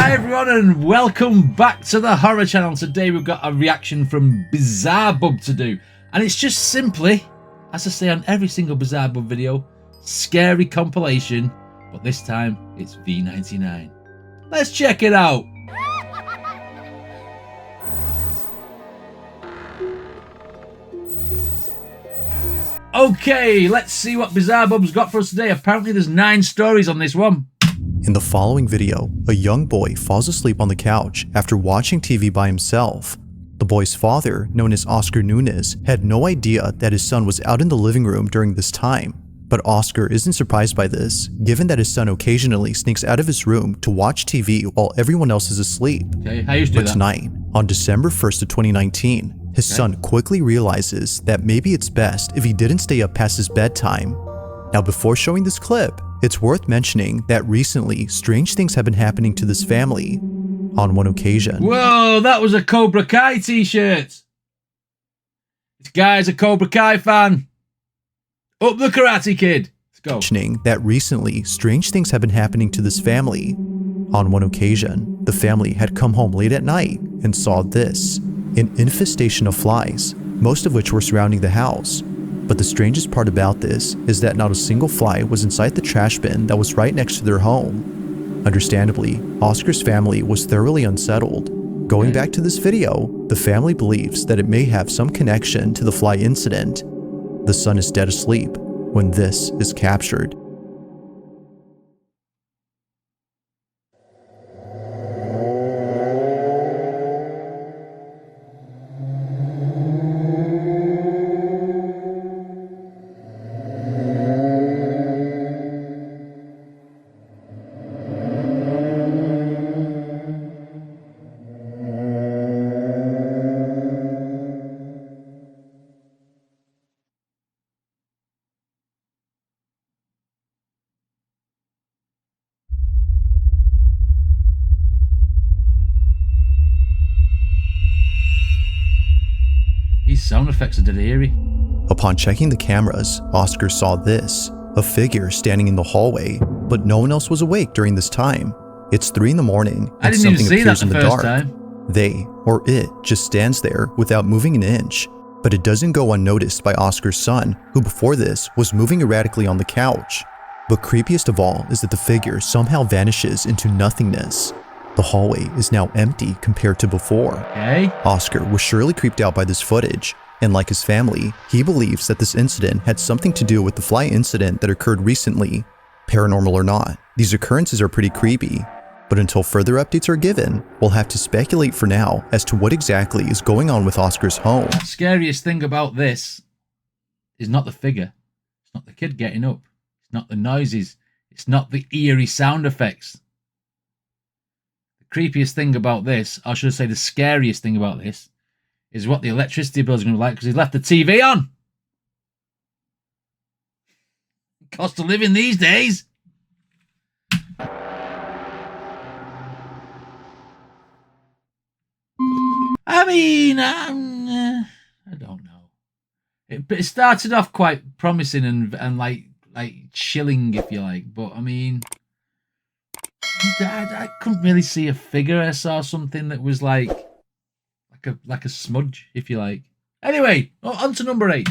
Hi everyone and welcome back to the Horror Channel. Today we've got a reaction from BUB to do, and it's just simply, as I say on every single BUB video, scary compilation, but this time it's V99. Let's check it out. Okay, let's see what BUB's got for us today. Apparently there's 9 stories on this one. In the following video, a young boy falls asleep on the couch after watching TV by himself. The boy's father, known as Oscar Nunez, had no idea that his son was out in the living room during this time. But Oscar isn't surprised by this, given that his son occasionally sneaks out of his room to watch TV while everyone else is asleep. Okay, how used to do that? But tonight, on December 1st of 2019, his son quickly realizes that maybe it's best if he didn't stay up past his bedtime. Now, before showing this clip, it's worth mentioning that recently, strange things have been happening to this family. On one occasion... Whoa, that was a Cobra Kai t-shirt. This guy's a Cobra Kai fan. Up the Karate Kid. Let's go. Mentioning that recently, strange things have been happening to this family. On one occasion, the family had come home late at night and saw this. An infestation of flies, most of which were surrounding the house. But the strangest part about this is that not a single fly was inside the trash bin that was right next to their home. Understandably, Oscar's family was thoroughly unsettled. Going back to this video, the family believes that it may have some connection to the fly incident. The son is dead asleep when this is captured. These sound effects are dead eerie. Upon checking the cameras, Oscar saw this, a figure standing in the hallway, but no one else was awake during this time. It's 3 in the morning and something appears in the dark. They, or it, just stands there without moving an inch, but it doesn't go unnoticed by Oscar's son, who before this was moving erratically on the couch. But creepiest of all is that the figure somehow vanishes into nothingness. The hallway is now empty compared to before. Oscar was surely creeped out by this footage, and like his family, he believes that this incident had something to do with the fly incident that occurred recently. Paranormal or not, these occurrences are pretty creepy, but until further updates are given, we'll have to speculate for now as to what exactly is going on with Oscar's home. The scariest thing about this is not the figure, it's not the kid getting up, it's not the noises, it's not the eerie sound effects. Creepiest thing about this, or should I say the scariest thing about this, is what the electricity bill is going to be like because he's left the TV on. Cost of living these days. I mean, I don't know. It started off quite promising and like chilling, if you like, but I mean, I couldn't really see a figure. I saw something that was like a smudge, if you like. Anyway, on to number 8.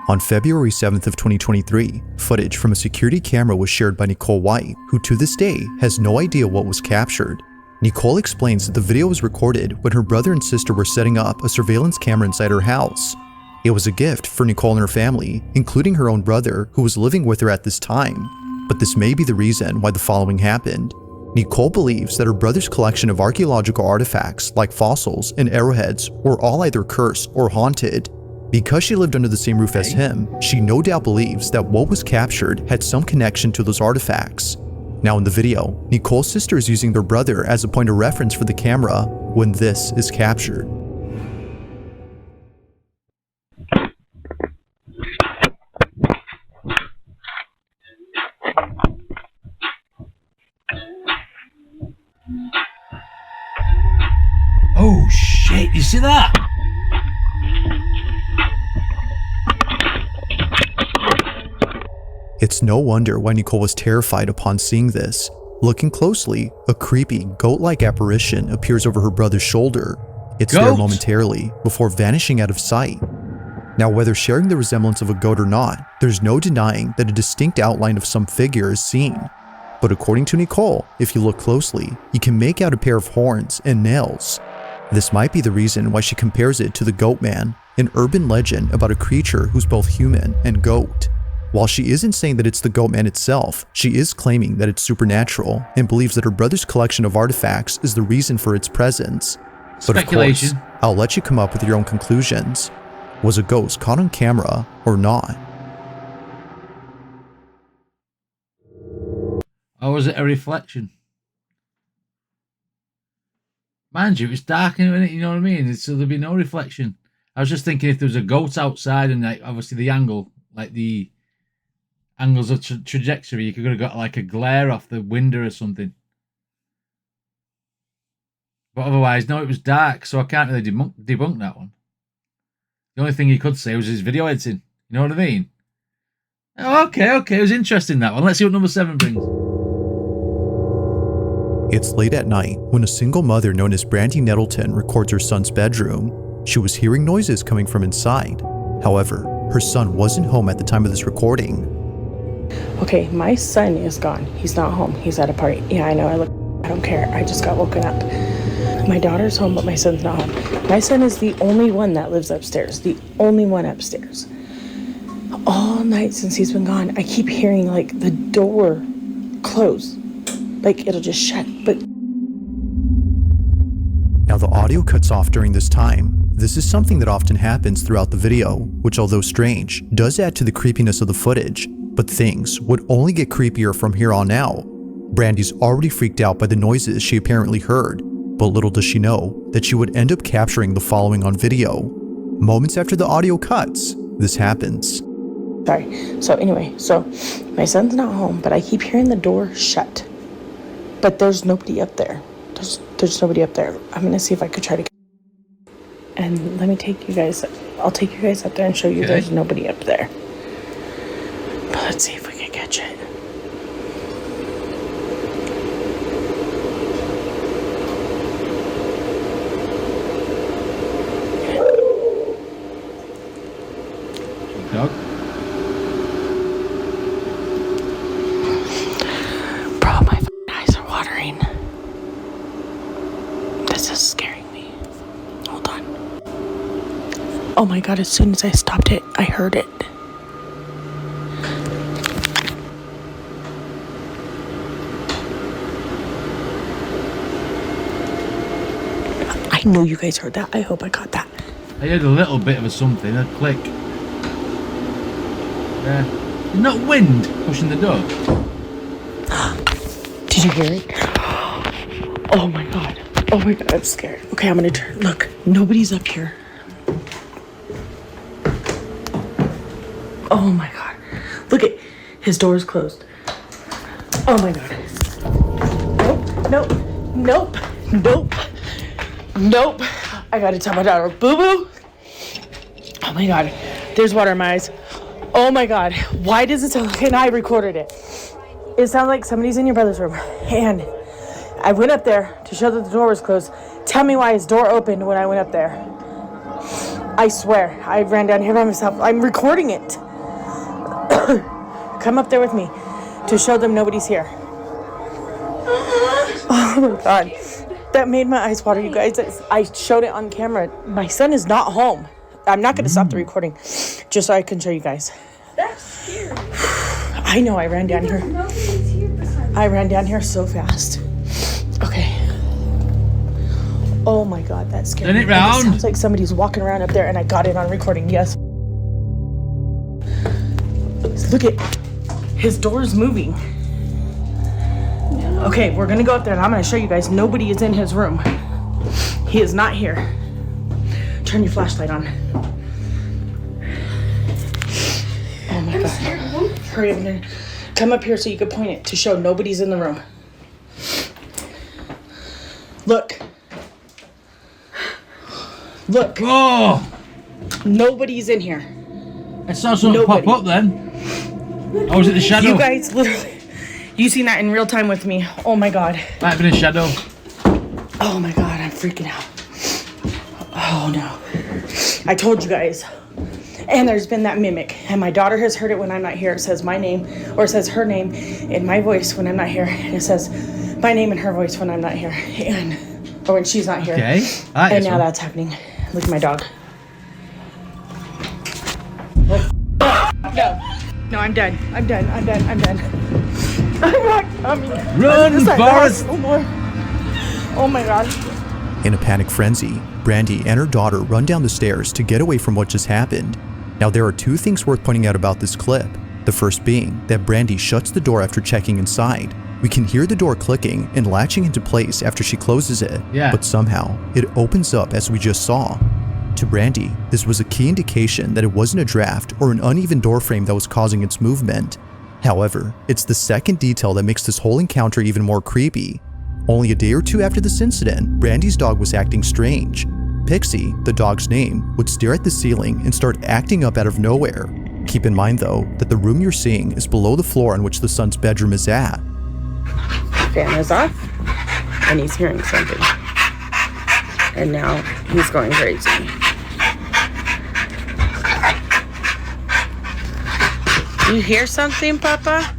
On February 7th of 2023, footage from a security camera was shared by Nicole White, who to this day has no idea what was captured. Nicole explains that the video was recorded when her brother and sister were setting up a surveillance camera inside her house. It was a gift for Nicole and her family, including her own brother, who was living with her at this time. But this may be the reason why the following happened. Nicole believes that her brother's collection of archaeological artifacts like fossils and arrowheads were all either cursed or haunted. Because she lived under the same roof as him, she no doubt believes that what was captured had some connection to those artifacts. Now in the video, Nicole's sister is using their brother as a point of reference for the camera when this is captured. Oh shit, you see that? It's no wonder why Nicole was terrified upon seeing this. Looking closely, a creepy, goat-like apparition appears over her brother's shoulder. It's there momentarily, before vanishing out of sight. Now, whether sharing the resemblance of a goat or not, there's no denying that a distinct outline of some figure is seen. But according to Nicole, if you look closely, you can make out a pair of horns and nails. This might be the reason why she compares it to the Goat Man, an urban legend about a creature who's both human and goat. While she isn't saying that it's the Goat Man itself, she is claiming that it's supernatural and believes that her brother's collection of artifacts is the reason for its presence. But of course, I'll let you come up with your own conclusions. Was a ghost caught on camera or not? Or was it a reflection? Mind you, it's dark in it, you know what I mean? So there'd be no reflection. I was just thinking if there was a goat outside and like obviously the angle, like the angles of trajectory, you could have got like a glare off the window or something. But otherwise, no, it was dark, so I can't really debunk that one. The only thing you could say was his video editing. You know what I mean? Oh, okay, it was interesting, that one. Let's see what number 7 brings. It's late at night when a single mother known as Brandy Nettleton records her son's bedroom. She was hearing noises coming from inside. However, her son wasn't home at the time of this recording. Okay, my son is gone. He's not home. He's at a party. Yeah, I know. I don't care. I just got woken up. My daughter's home, but my son's not home. My son is the only one that lives upstairs. The only one upstairs. All night since he's been gone, I keep hearing like the door close. Like it'll just shut, but... Now the audio cuts off during this time. This is something that often happens throughout the video, which although strange, does add to the creepiness of the footage. But things would only get creepier from here on out. Brandy's already freaked out by the noises she apparently heard, but little does she know that she would end up capturing the following on video. Moments after the audio cuts, this happens. Sorry. So anyway, my son's not home, but I keep hearing the door shut. But there's nobody up there. There's nobody up there. I'm gonna see if I could try to... And let me take you guys... I'll take you guys up there and show you there's nobody up there. But let's see if we can catch it. Dog. Bro, my eyes are watering. This is scaring me. Hold on. Oh my god, as soon as I stopped it, I heard it. I know you guys heard that. I hope I caught that. I heard a little bit of a something, a click. Yeah. Not wind pushing the door. Did you hear it? Oh my god. Oh my god, I'm scared. Okay, I'm gonna turn. Look, nobody's up here. Oh my god. Look at his door is closed. Oh my god. Nope. I gotta tell my daughter, boo-boo. Oh my god. There's water in my eyes. Oh my god. Why does it sound like... And I recorded it. It sounds like somebody's in your brother's room. And I went up there to show that the door was closed. Tell me why his door opened when I went up there. I swear. I ran down here by myself. I'm recording it. Come up there with me to show them nobody's here. Oh my god. That made my eyes water, you guys. I showed it on camera. My son is not home. I'm not going to stop the recording just so I can show you guys. That's scary. I know, I ran down here. I ran down here so fast. Okay. Oh my god, that's scary. Turn it round. It sounds like somebody's walking around up there and I got it on recording, yes. Look at, his door's moving. Okay, we're gonna go up there and I'm gonna show you guys nobody is in his room. He is not here. Turn your flashlight on. Oh my god. Hurry up and come up here so you can point it to show nobody's in the room. Look. Look. Oh! Nobody's in here. I saw something pop up then. Oh, was it the shadow? You guys literally... You seen that in real time with me. Oh my God. Might have been a shadow. Oh my God, I'm freaking out. Oh no. I told you guys. And there's been that mimic. And my daughter has heard it when I'm not here. It says my name, or it says her name in my voice when I'm not here. And it says my name in her voice when I'm not here. Or when she's not here. Okay. And now that's happening. Look at my dog. No, I'm done. I'm done. I'm done. I'm done. I'm not coming. Run, Forrest! No more. Oh my God. In a panic frenzy, Brandy and her daughter run down the stairs to get away from what just happened. Now, there are two things worth pointing out about this clip. The first being that Brandy shuts the door after checking inside. We can hear the door clicking and latching into place after she closes it, but somehow it opens up as we just saw. To Brandy, this was a key indication that it wasn't a draft or an uneven door frame that was causing its movement. However, it's the second detail that makes this whole encounter even more creepy. Only a day or two after this incident, Brandy's dog was acting strange. Pixie, the dog's name, would stare at the ceiling and start acting up out of nowhere. Keep in mind though, that the room you're seeing is below the floor on which the son's bedroom is at. Fan is off, and he's hearing something. And now he's going crazy. You hear something, Papa?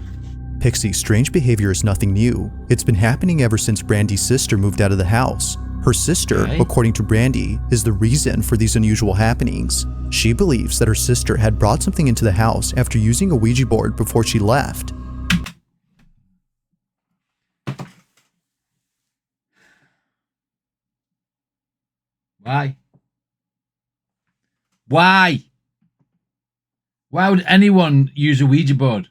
Pixie's strange behavior is nothing new. It's been happening ever since Brandy's sister moved out of the house. Her sister, according to Brandy, is the reason for these unusual happenings. She believes that her sister had brought something into the house after using a Ouija board before she left. Why? Why? Why would anyone use a Ouija board?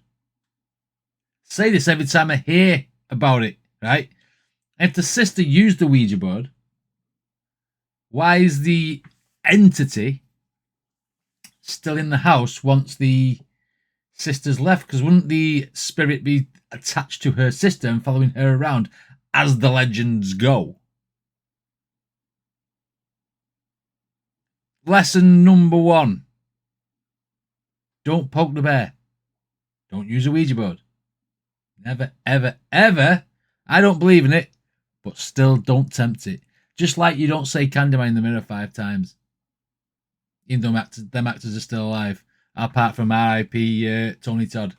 Say this every time I hear about it, right? If the sister used the Ouija board, why is the entity still in the house once the sister's left? Because wouldn't the spirit be attached to her sister and following her around, as the legends go? Lesson number 1. Don't poke the bear. Don't use a Ouija board. Never, ever, ever. I don't believe in it, but still don't tempt it. Just like you don't say Candyman in the mirror 5 times. Even though them actors are still alive. Apart from R.I.P. Tony Todd.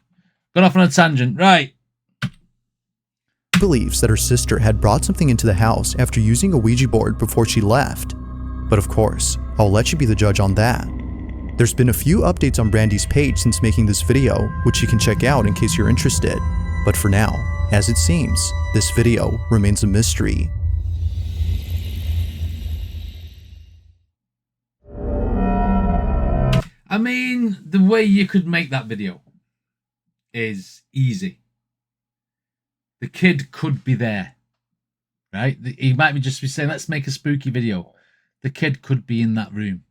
Got off on a tangent. Right. She believes that her sister had brought something into the house after using a Ouija board before she left. But of course, I'll let you be the judge on that. There's been a few updates on Brandy's page since making this video, which you can check out in case you're interested. But for now, as it seems, this video remains a mystery. I mean, the way you could make that video is easy. The kid could be there, right? He might be just be saying, let's make a spooky video. The kid could be in that room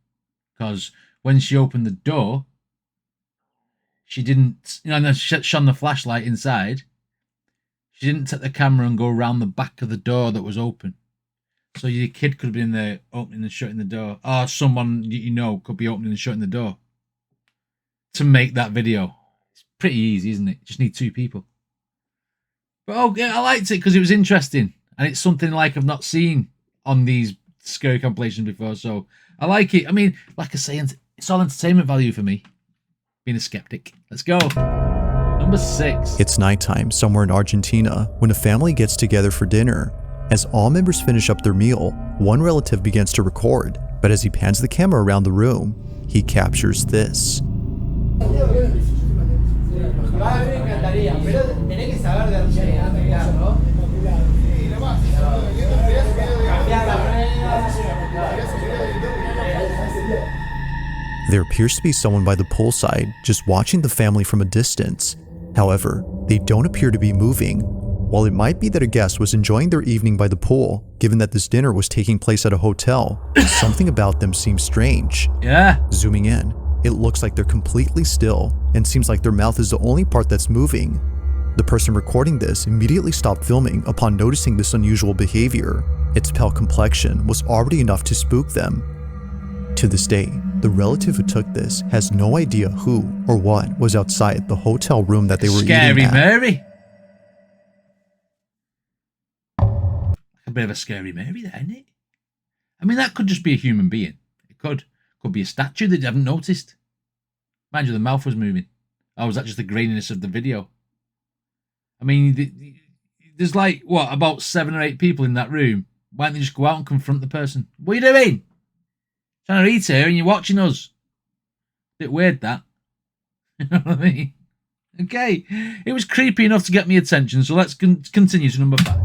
because when she opened the door, she didn't, and then she shone the flashlight inside. She didn't take the camera and go around the back of the door that was open. So your kid could have been in there opening and shutting the door. Or someone you know could be opening and shutting the door to make that video. It's pretty easy, isn't it? You just need 2 people. But I liked it because it was interesting. And it's something like I've not seen on these scary compilations before. So I like it. I mean, like I say, it's all entertainment value for me. Being a skeptic. Let's go. Number 6. It's nighttime somewhere in Argentina when a family gets together for dinner. As all members finish up their meal, one relative begins to record, but as he pans the camera around the room, he captures this. There appears to be someone by the poolside just watching the family from a distance. However, they don't appear to be moving. While it might be that a guest was enjoying their evening by the pool, given that this dinner was taking place at a hotel, something about them seems strange. Yeah. Zooming in, it looks like they're completely still and seems like their mouth is the only part that's moving. The person recording this immediately stopped filming upon noticing this unusual behavior. Its pale complexion was already enough to spook them. To this day, the relative who took this has no idea who or what was outside the hotel room that they were eating at. Scary Mary. a bit of a scary Mary there, isn't it? I mean, that could just be a human being. It could be a statue that you haven't noticed. Mind you, the mouth was moving. Oh, was that just the graininess of the video? I mean, there's like, what, about 7 or 8 people in that room. Why don't they just go out and confront the person? What are you doing? Trying to eat here and you're watching us. Bit weird, that. You know what I mean? Okay. It was creepy enough to get me attention, so let's continue to number 5.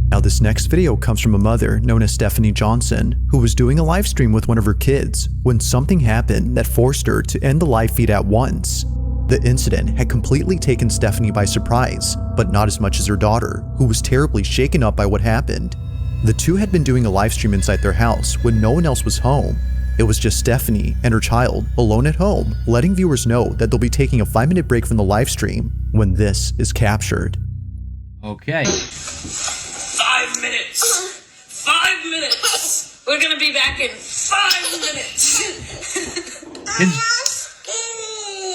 Now this next video comes from a mother known as Stephanie Johnson, who was doing a live stream with one of her kids when something happened that forced her to end the live feed at once. The incident had completely taken Stephanie by surprise, but not as much as her daughter, who was terribly shaken up by what happened. The two had been doing a live stream inside their house when no one else was home. It was just Stephanie and her child alone at home, letting viewers know that they'll be taking a 5-minute break from the live stream when this is captured. Okay. 5 minutes! 5 minutes! We're gonna be back in 5 minutes!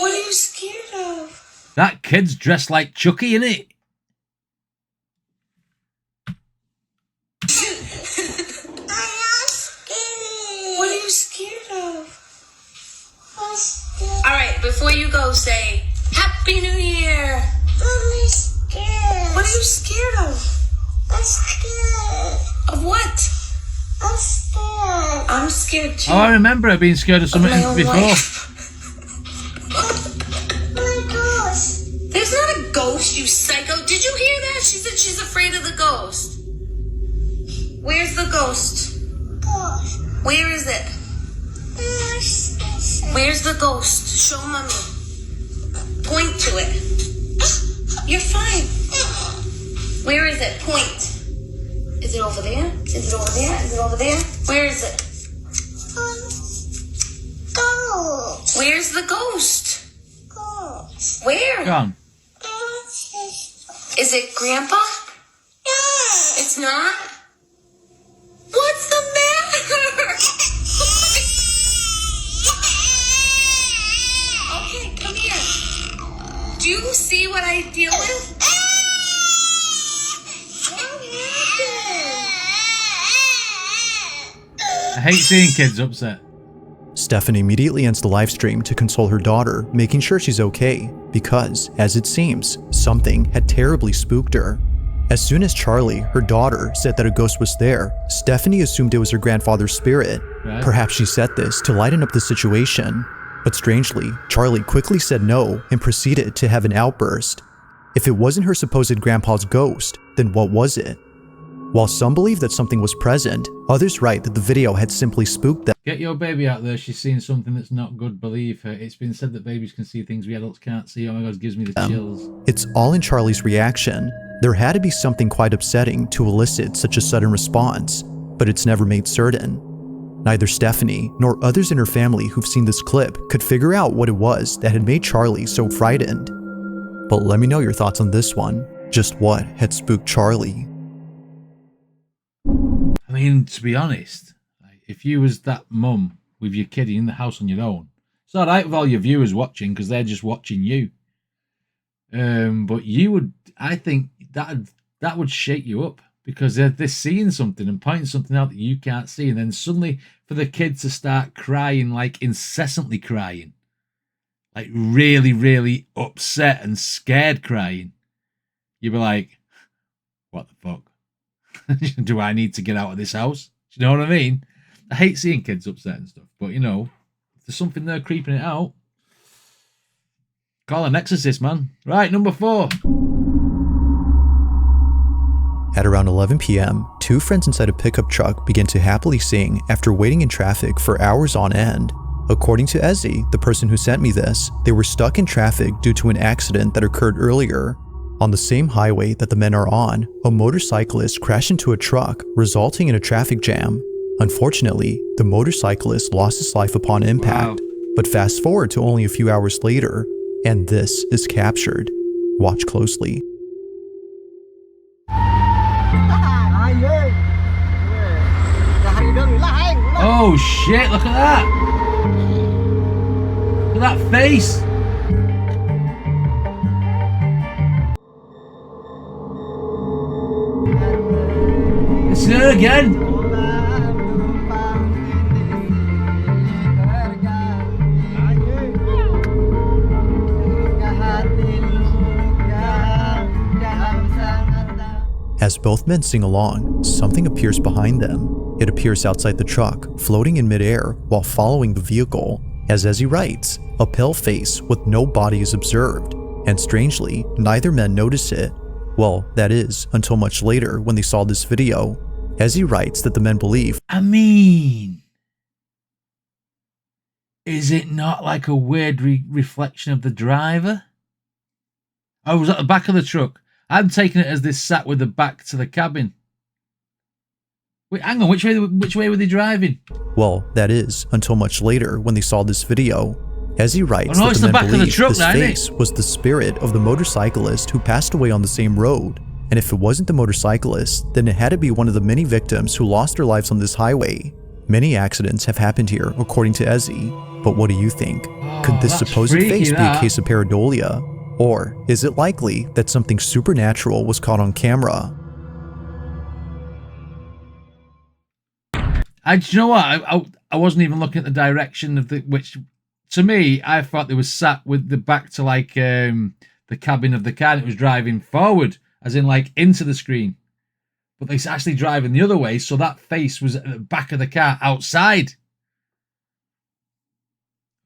What are you scared of? That kid's dressed like Chucky, innit? What are you scared of? Alright, before you go, say, Happy New Year! I'm scared. What are you scared of? I'm scared. Of what? I'm scared. I'm scared too. Oh, I remember her being scared of something my own before. life. Oh my gosh. There's not a ghost, you psycho. Did you hear that? She said she's afraid of the ghost. Where's the ghost? Gosh. Where is it? Where's the ghost? Show mommy. Point to it. You're fine. Where is it? Point. Is it over there? Is it over there? Is it over there? Where is it? Ghost. Where's the ghost? Ghost. Where? Gone. Is it Grandpa? Yeah. It's not? What's the matter? Okay, come here. Do you see what I deal with? I hate seeing kids upset. Stephanie immediately ends the live stream to console her daughter, making sure she's okay, because, as it seems, something had terribly spooked her. As soon as Charlie, her daughter, said that a ghost was there, Stephanie assumed it was her grandfather's spirit. Right. Perhaps she said this to lighten up the situation. But strangely, Charlie quickly said no and proceeded to have an outburst. If it wasn't her supposed grandpa's ghost, then what was it? While some believe that something was present, others write that the video had simply spooked them. Get your baby out there. She's seeing something that's not good. Believe her. It's been said that babies can see things we adults can't see. Oh my God, it gives me the chills. It's all in Charlie's reaction. There had to be something quite upsetting to elicit such a sudden response, but it's never made certain. Neither Stephanie nor others in her family who've seen this clip could figure out what it was that had made Charlie so frightened. But let me know your thoughts on this one. Just what had spooked Charlie? I mean, to be honest, if you was that mum with your kid in the house on your own, it's all right with all your viewers watching because they're just watching you. But you would, I think that would shake you up because they're seeing something and pointing something out that you can't see, and then suddenly for the kid to start crying, like incessantly crying, like really, really upset and scared crying, you'd be like, what the fuck? Do I need to get out of this house? Do you know what I mean? I hate seeing kids upset and stuff, but you know, if there's something there creeping it out, call an exorcist, man. Right, number 4. At around 11 p.m., two friends inside a pickup truck began to happily sing after waiting in traffic for hours on end. According to Ezzy, the person who sent me this, they were stuck in traffic due to an accident that occurred earlier. On the same highway that the men are on, a motorcyclist crashed into a truck, resulting in a traffic jam. Unfortunately, the motorcyclist lost his life upon impact. Wow. But fast forward to only a few hours later, and this is captured. Watch closely. Oh shit, look at that! Look at that face! again. As both men sing along, something appears behind them. It appears outside the truck, floating in midair while following the vehicle. As Ezzy writes, a pale face with no body is observed, and strangely, neither man notice it. Well, that is, until much later when they saw this video. Ezzy writes that the men believe, I mean, is it not like a weird reflection of the driver? I was at the back of the truck. I'm taking it as this sat with the back to the cabin. Wait, hang on, which way were they driving? Well, that is, until much later when they saw this video. Ezzy writes Oh, no, that it's the the men back of the believe truck this now, isn't it? face was the spirit of the motorcyclist who passed away on the same road. And if it wasn't the motorcyclist, then it had to be one of the many victims who lost their lives on this highway. Many accidents have happened here, according to Ezzy. But what do you think? Could this that's supposed freaky, face be a that. case of pareidolia? Or is it likely that something supernatural was caught on camera? Do you know what? I wasn't even looking at the direction of which, to me, I thought they was sat with the back to like the cabin of the car and it was driving forward, as in like into the screen. But they're actually driving the other way, so that face was at the back of the car outside.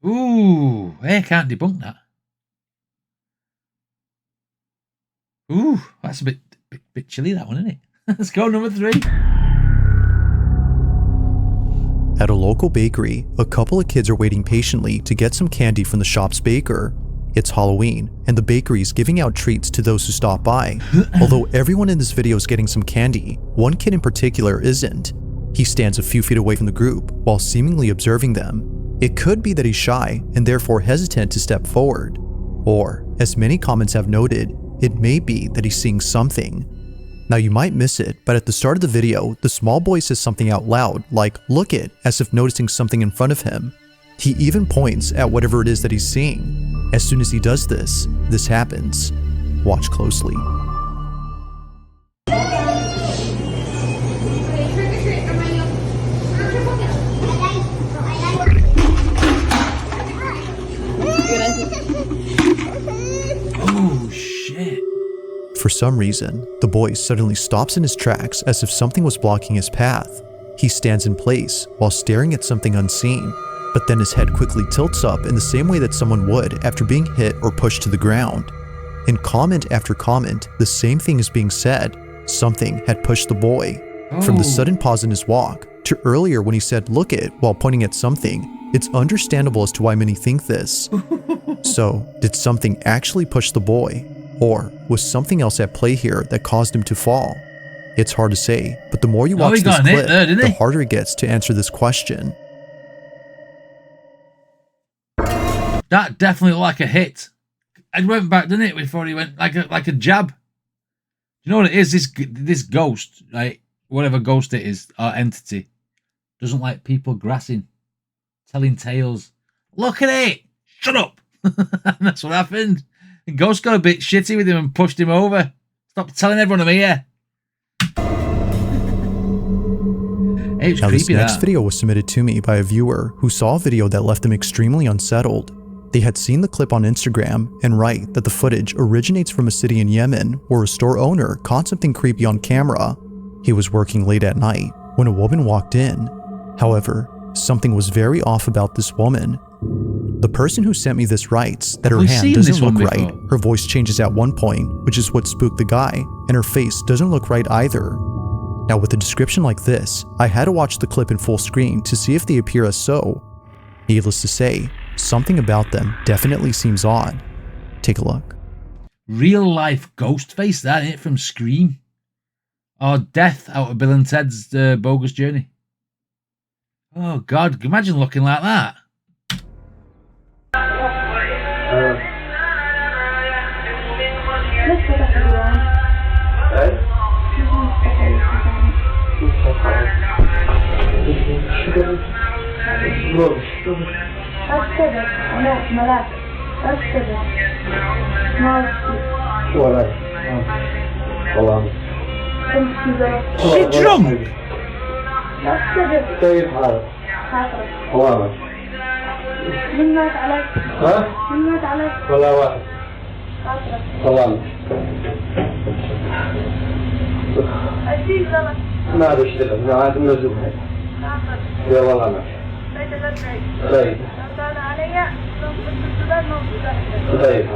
Ooh, hey, I can't debunk that. Ooh, that's a bit chilly, that one, isn't it? Let's go, number 3. At a local bakery, a couple of kids are waiting patiently to get some candy from the shop's baker. It's Halloween, and the bakery is giving out treats to those who stop by. Although everyone in this video is getting some candy, one kid in particular isn't. He stands a few feet away from the group while seemingly observing them. It could be that he's shy and therefore hesitant to step forward. Or, as many comments have noted, it may be that he's seeing something. Now you might miss it, but at the start of the video, the small boy says something out loud, like "look it," as if noticing something in front of him. He even points at whatever it is that he's seeing. As soon as he does this, this happens. Watch closely. Oh, shit. For some reason, the boy suddenly stops in his tracks as if something was blocking his path. He stands in place while staring at something unseen, but then his head quickly tilts up in the same way that someone would after being hit or pushed to the ground. In comment after comment, the same thing is being said. Something had pushed the boy. From the sudden pause in his walk to earlier when he said "look it" while pointing at something, it's understandable as to why many think this. So, did something actually push the boy? Or was something else at play here that caused him to fall? It's hard to say, but the more you watch this clip, the harder it gets to answer this question. That definitely looked like a hit. It went back, didn't it, before he went like a jab. You know what it is? This ghost, right? Whatever ghost it is, or entity, doesn't like people grassing, telling tales. Look at it! Shut up! That's what happened. The ghost got a bit shitty with him and pushed him over. Stop telling everyone I'm here. Hey, now this next video was submitted to me by a viewer who saw a video that left them extremely unsettled. They had seen the clip on Instagram and write that the footage originates from a city in Yemen where a store owner caught something creepy on camera. He was working late at night when a woman walked in. However, something was very off about this woman. The person who sent me this writes that her hand doesn't look right, her voice changes at one point, which is what spooked the guy, and her face doesn't look right either. Now with a description like this, I had to watch the clip in full screen to see if they appear as so. Needless to say, something about them definitely seems odd. Take a look. Real life ghost face, that ain't it, from Scream? Or Death out of Bill and Ted's Bogus Journey. Oh God, imagine looking like that. She drunk? كيف حالك؟ تماما. من مات عليك؟ ها؟ من مات عليك؟ ولا واحد. تمام. أشيل زلط. ما بشتغل، ما عاد منزل هاي. يا والله ما. طيب. طيب.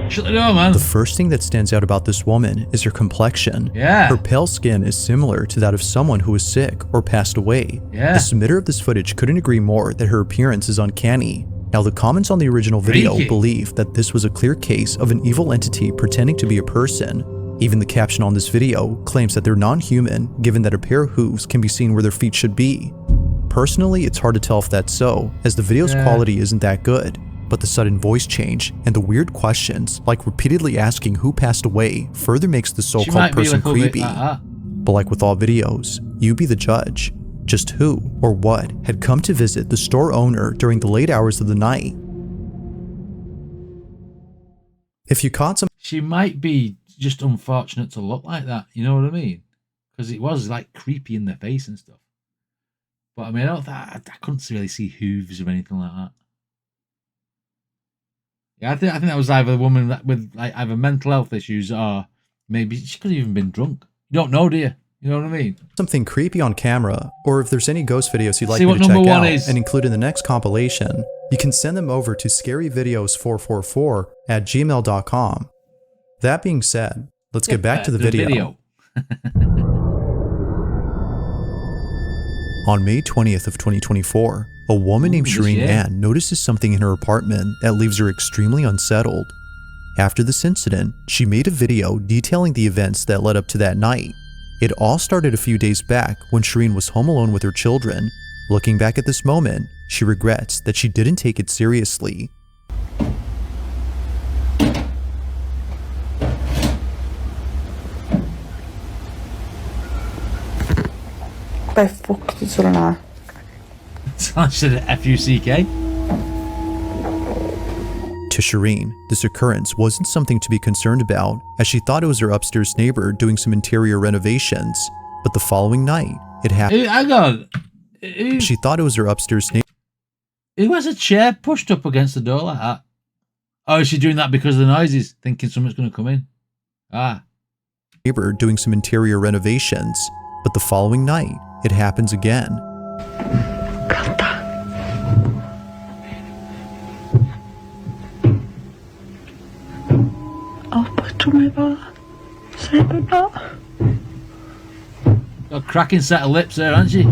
The first thing that stands out about this woman is her complexion. Yeah. Her pale skin is similar to that of someone who is sick or passed away. Yeah. The submitter of this footage couldn't agree more that her appearance is uncanny. Now, the comments on the original video believe that this was a clear case of an evil entity pretending to be a person. Even the caption on this video claims that they're non-human, given that a pair of hooves can be seen where their feet should be. Personally, it's hard to tell if that's so, as the video's quality isn't that good. But the sudden voice change and the weird questions, like repeatedly asking who passed away, further makes the so-called person creepy. But like with all videos, you be the judge. Just who or what had come to visit the store owner during the late hours of the night? If you caught some... She might be just unfortunate to look like that, you know what I mean? Because it was like creepy in the face and stuff. But I mean, I couldn't really see hooves or anything like that. Yeah, I think that was either a woman with like either mental health issues or maybe she could have even been drunk. You don't know, do you? You know what I mean? Something creepy on camera, or if there's any ghost videos you'd like me to check out and include in the next compilation, you can send them over to scaryvideos444@gmail.com. That being said, let's get back to the video. On May 20th of 2024, a woman named Shireen Ann notices something in her apartment that leaves her extremely unsettled. After this incident, she made a video detailing the events that led up to that night. It all started a few days back when Shireen was home alone with her children. Looking back at this moment, she regrets that she didn't take it seriously. Bei fuck det sådan her. I said F-U-C-K. To Shireen, this occurrence wasn't something to be concerned about, as she thought it was her upstairs neighbor doing some interior renovations. But the following night, it happened. Hang on. She thought it was her upstairs neighbor. Who has a chair pushed up against the door like that? Oh, is she doing that because of the noises, thinking someone's going to come in? Neighbor doing some interior renovations. But the following night, it happens again. Got a cracking set of lips there, hasn't she?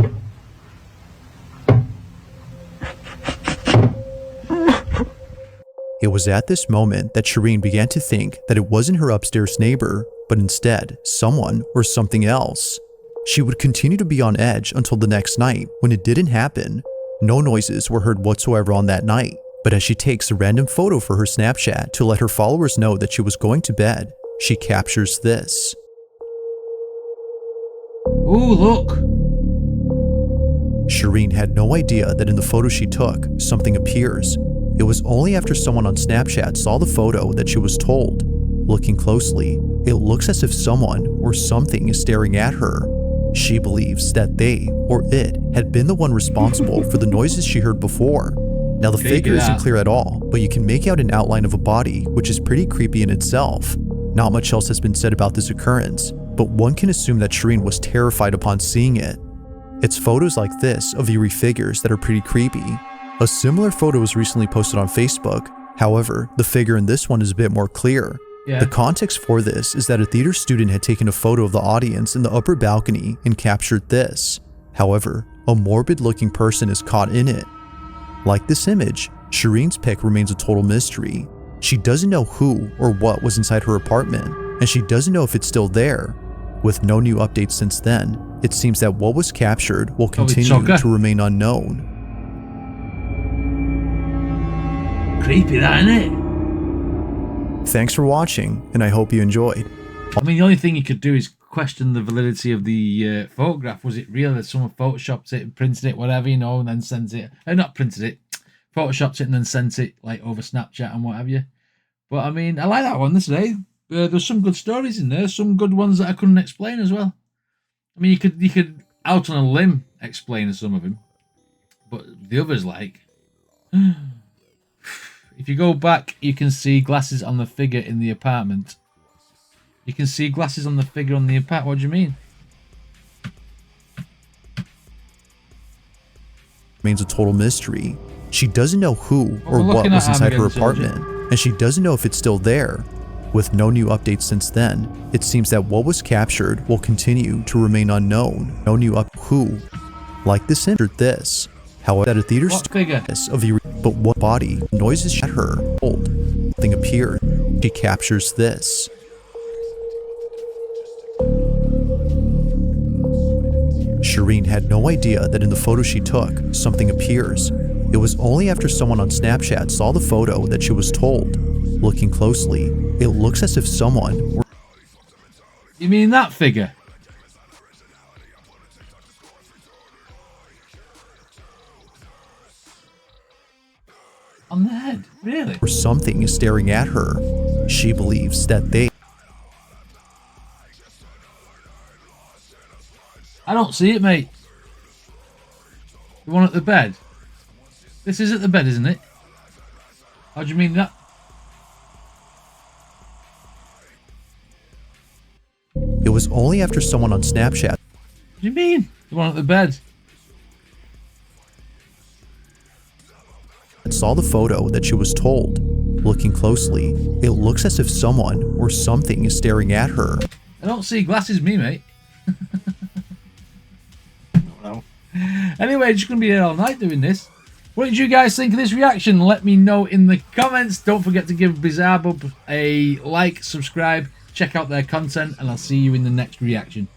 It was at this moment that Shireen began to think that it wasn't her upstairs neighbor, but instead someone or something else. She would continue to be on edge until the next night when it didn't happen. No noises were heard whatsoever on that night, but as she takes a random photo for her Snapchat to let her followers know that she was going to bed, she captures this. Ooh, look! Shireen had no idea that in the photo she took, something appears. It was only after someone on Snapchat saw the photo that she was told. Looking closely, it looks as if someone or something is staring at her. She believes that they, or it, had been the one responsible for the noises she heard before. Now the figure isn't clear at all, but you can make out an outline of a body, which is pretty creepy in itself. Not much else has been said about this occurrence, but one can assume that Shireen was terrified upon seeing it. It's photos like this of eerie figures that are pretty creepy. A similar photo was recently posted on Facebook. However, the figure in this one is a bit more clear. The context for this is that a theater student had taken a photo of the audience in the upper balcony and captured this. However, a morbid-looking person is caught in it. Like this image, Shireen's pic remains a total mystery. She doesn't know who or what was inside her apartment, and she doesn't know if it's still there. With no new updates since then, it seems that what was captured will continue to remain unknown. Creepy, that, isn't it? Thanks for watching, and I hope you enjoyed. I mean, the only thing you could do is question the validity of the photograph. Was it real that someone photoshopped it and printed it, whatever, you know, and then sent it? Not printed it, photoshopped it and then sent it, like, over Snapchat and what have you. But, I mean, I like that one today. There's some good stories in there, some good ones that I couldn't explain as well. I mean, you could out on a limb explain some of him, but the others, like, if you go back, you can see glasses on the figure in the apartment. You can see glasses on the figure on the apartment. What do you mean? Remains a total mystery. She doesn't know who or what was inside her apartment, and she doesn't know if it's still there. With no new updates since then, it seems that what was captured will continue to remain unknown. No new who. Like this entered this. However, at a theater of the but what body noises at her old thing appeared. She captures this. Shireen had no idea that in the photo she took, something appears. It was only after someone on Snapchat saw the photo that she was told. Looking closely, it looks as if someone were... You mean that figure? On the head, really? Or something is staring at her. She believes that they... I don't see it, mate. The one at the bed. This is at the bed, isn't it? How do you mean that? It was only after someone on Snapchat... What do you mean? The one at the bed. Saw the photo that she was told. Looking closely, it looks as if someone or something is staring at her. I don't see glasses, me, mate. No. Anyway, just gonna be here all night doing this. What did you guys think of this reaction? Let me know in the comments. Don't forget to give BUB a like, subscribe, check out their content, and I'll see you in the next reaction.